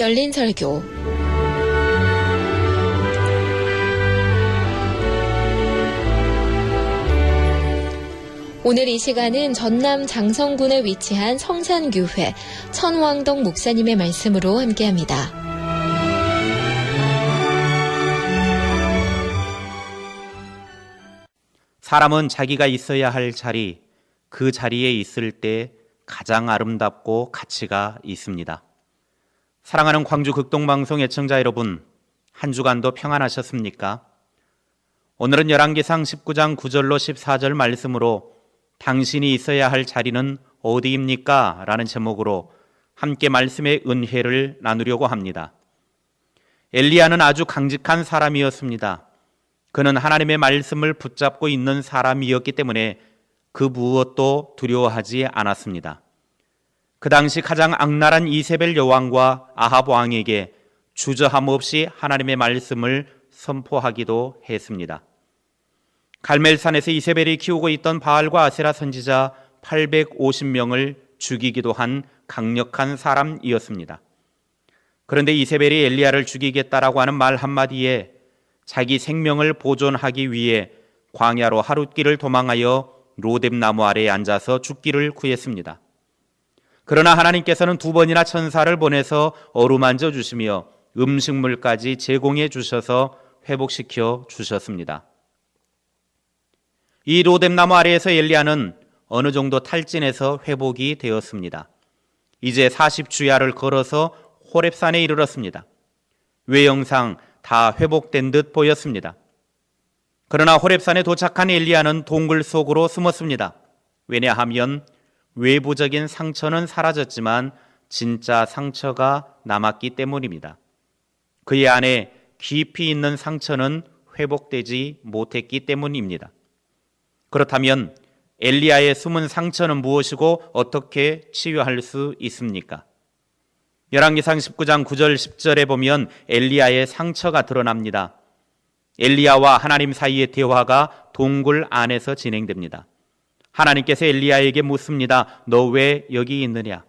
열린 설교. 오늘 이 시간은 전남 장성군에 위치한 성산교회 천왕덕 목사님의 말씀으로 함께합니다. 사람은 자기가 있어야 할 자리, 그 자리에 있을 때 가장 아름답고 가치가 있습니다. 사랑하는 광주 극동방송 애청자 여러분, 한 주간도 평안하셨습니까? 오늘은 열왕기상 19장 9절로 14절 말씀으로 당신이 있어야 할 자리는 어디입니까? 라는 제목으로 함께 말씀의 은혜를 나누려고 합니다. 엘리야는 아주 강직한 사람이었습니다. 그는 하나님의 말씀을 붙잡고 있는 사람이었기 때문에 그 무엇도 두려워하지 않았습니다. 그 당시 가장 악랄한 이세벨 여왕과 아합 왕에게 주저함 없이 하나님의 말씀을 선포하기도 했습니다. 갈멜산에서 이세벨이 키우고 있던 바알과 아세라 선지자 850명을 죽이기도 한 강력한 사람이었습니다. 그런데 이세벨이 엘리야를 죽이겠다라고 하는 말 한마디에 자기 생명을 보존하기 위해 광야로 하룻길을 도망하여 로뎀나무 아래에 앉아서 죽기를 구했습니다. 그러나 하나님께서는 2번이나 천사를 보내서 어루만져 주시며 음식물까지 제공해 주셔서 회복시켜 주셨습니다. 이 로뎀나무 아래에서 엘리야는 어느 정도 탈진해서 회복이 되었습니다. 이제 40주야를 걸어서 호렙산에 이르렀습니다. 외형상 다 회복된 듯 보였습니다. 그러나 호렙산에 도착한 엘리야는 동굴 속으로 숨었습니다. 왜냐하면 외부적인 상처는 사라졌지만 진짜 상처가 남았기 때문입니다. 그의 안에 깊이 있는 상처는 회복되지 못했기 때문입니다. 그렇다면 엘리야의 숨은 상처는 무엇이고 어떻게 치유할 수 있습니까? 열왕기상 19장 9절 10절에 보면 엘리야의 상처가 드러납니다. 엘리야와 하나님 사이의 대화가 동굴 안에서 진행됩니다. 하나님께서 엘리야에게 묻습니다. 너 왜 여기 있느냐?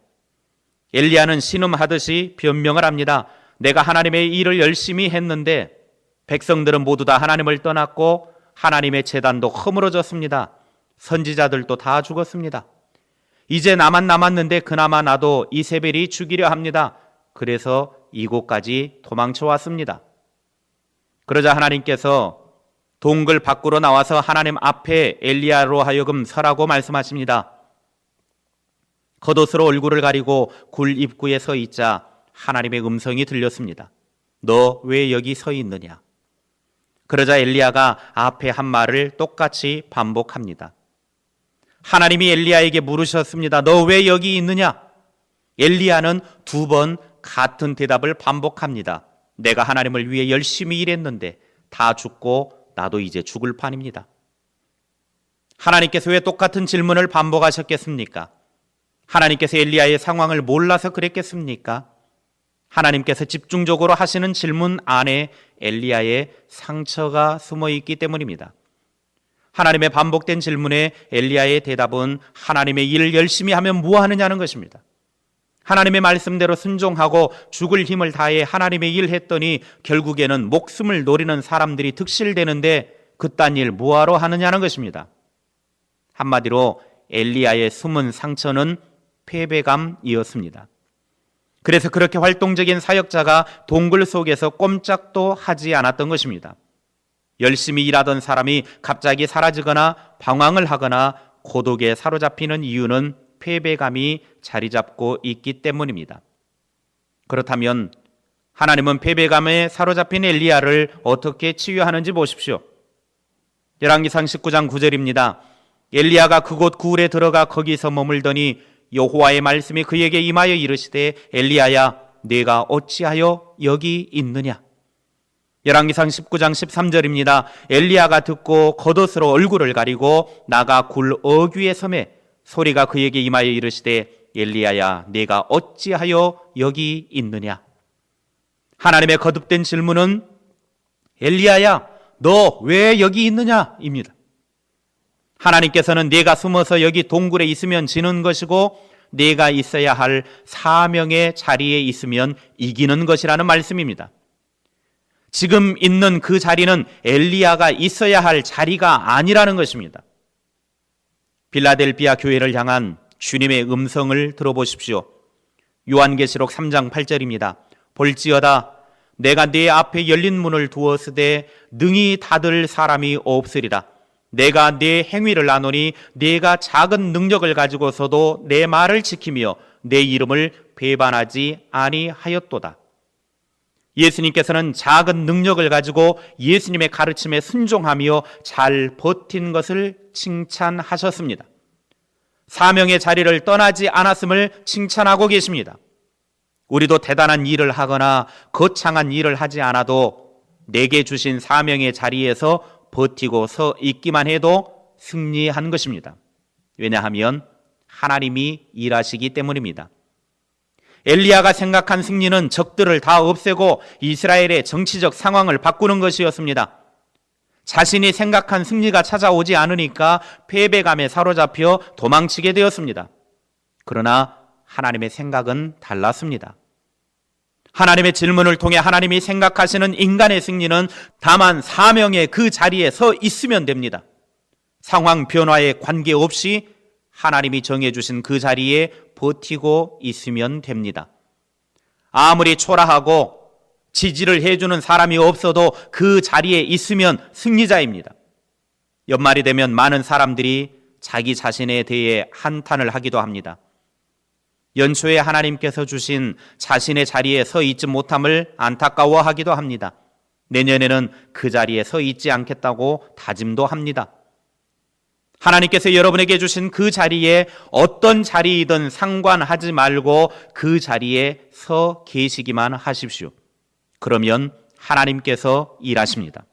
엘리야는 신음하듯이 변명을 합니다. 내가 하나님의 일을 열심히 했는데 백성들은 모두 다 하나님을 떠났고 하나님의 제단도 허물어졌습니다. 선지자들도 다 죽었습니다. 이제 나만 남았는데 그나마 나도 이세벨이 죽이려 합니다. 그래서 이곳까지 도망쳐 왔습니다. 그러자 하나님께서 동굴 밖으로 나와서 하나님 앞에 엘리야로 하여금 서라고 말씀하십니다. 겉옷으로 얼굴을 가리고 굴 입구에 서 있자 하나님의 음성이 들렸습니다. 너 왜 여기 서 있느냐? 그러자 엘리야가 앞에 한 말을 똑같이 반복합니다. 하나님이 엘리야에게 물으셨습니다. 너 왜 여기 있느냐? 엘리야는 2번 같은 대답을 반복합니다. 내가 하나님을 위해 열심히 일했는데 다 죽고 나도 이제 죽을 판입니다. 하나님께서 왜 똑같은 질문을 반복하셨겠습니까? 하나님께서 엘리야의 상황을 몰라서 그랬겠습니까? 하나님께서 집중적으로 하시는 질문 안에 엘리야의 상처가 숨어 있기 때문입니다. 하나님의 반복된 질문에 엘리야의 대답은 하나님의 일을 열심히 하면 무엇하느냐는 것입니다. 하나님의 말씀대로 순종하고 죽을 힘을 다해 하나님의 일 했더니 결국에는 목숨을 노리는 사람들이 득실되는데 그딴 일 뭐하러 하느냐는 것입니다. 한마디로 엘리야의 숨은 상처는 패배감이었습니다. 그래서 그렇게 활동적인 사역자가 동굴 속에서 꼼짝도 하지 않았던 것입니다. 열심히 일하던 사람이 갑자기 사라지거나 방황을 하거나 고독에 사로잡히는 이유는 패배감이 자리 잡고 있기 때문입니다. 그렇다면 하나님은 패배감에 사로잡힌 엘리야를 어떻게 치유하는지 보십시오. 열왕기상 19장 9절입니다. 엘리야가 그곳 굴에 들어가 거기서 머물더니 여호와의 말씀이 그에게 임하여 이르시되 엘리야야 네가 어찌하여 여기 있느냐? 열왕기상 19장 13절입니다. 엘리야가 듣고 겉옷으로 얼굴을 가리고 나가 굴 어귀에 서매 소리가 그에게 임하여 이르시되 엘리야야 네가 어찌하여 여기 있느냐? 하나님의 거듭된 질문은 엘리야야 너 왜 여기 있느냐? 입니다. 하나님께서는 네가 숨어서 여기 동굴에 있으면 지는 것이고 내가 있어야 할 사명의 자리에 있으면 이기는 것이라는 말씀입니다. 지금 있는 그 자리는 엘리야가 있어야 할 자리가 아니라는 것입니다. 빌라델비아 교회를 향한 주님의 음성을 들어보십시오. 요한계시록 3장 8절입니다. 볼지어다 내가 네 앞에 열린 문을 두었으되 능히 닫을 사람이 없으리라. 내가 네 행위를 아노니 네가 작은 능력을 가지고서도 내 말을 지키며 내 이름을 배반하지 아니하였도다. 예수님께서는 작은 능력을 가지고 예수님의 가르침에 순종하며 잘 버틴 것을 칭찬하셨습니다. 사명의 자리를 떠나지 않았음을 칭찬하고 계십니다. 우리도 대단한 일을 하거나 거창한 일을 하지 않아도 내게 주신 사명의 자리에서 버티고 서 있기만 해도 승리한 것입니다. 왜냐하면 하나님이 일하시기 때문입니다. 엘리야가 생각한 승리는 적들을 다 없애고 이스라엘의 정치적 상황을 바꾸는 것이었습니다. 자신이 생각한 승리가 찾아오지 않으니까 패배감에 사로잡혀 도망치게 되었습니다. 그러나 하나님의 생각은 달랐습니다. 하나님의 질문을 통해 하나님이 생각하시는 인간의 승리는 다만 사명의 그 자리에 서 있으면 됩니다. 상황 변화에 관계없이 하나님이 정해주신 그 자리에 버티고 있으면 됩니다. 아무리 초라하고 지지를 해주는 사람이 없어도 그 자리에 있으면 승리자입니다. 연말이 되면 많은 사람들이 자기 자신에 대해 한탄을 하기도 합니다. 연초에 하나님께서 주신 자신의 자리에 서 있지 못함을 안타까워하기도 합니다. 내년에는 그 자리에 서 있지 않겠다고 다짐도 합니다. 하나님께서 여러분에게 주신 그 자리에 어떤 자리이든 상관하지 말고 그 자리에 서 계시기만 하십시오. 그러면 하나님께서 일하십니다.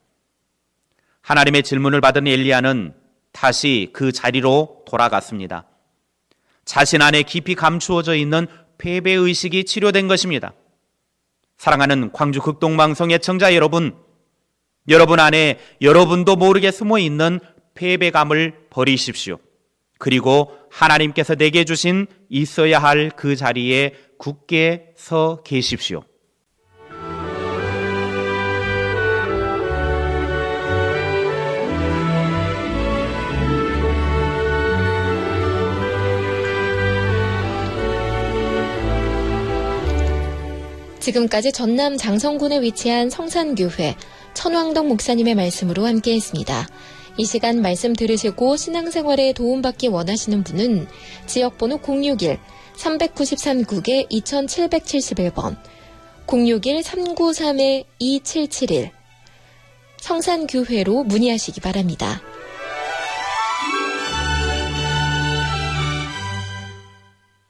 하나님의 질문을 받은 엘리야는 다시 그 자리로 돌아갔습니다. 자신 안에 깊이 감추어져 있는 패배의식이 치료된 것입니다. 사랑하는 광주 극동방송 애청자 여러분, 여러분 안에 여러분도 모르게 숨어있는 패배감을 버리십시오. 그리고 하나님께서 내게 주신 있어야 할 그 자리에 굳게 서 계십시오. 지금까지 전남 장성군에 위치한 성산교회 천왕덕 목사님의 말씀으로 함께했습니다. 이 시간 말씀 들으시고 신앙생활에 도움받기 원하시는 분은 지역번호 061-393국에 2771번 061-393-2771 성산교회로 문의하시기 바랍니다.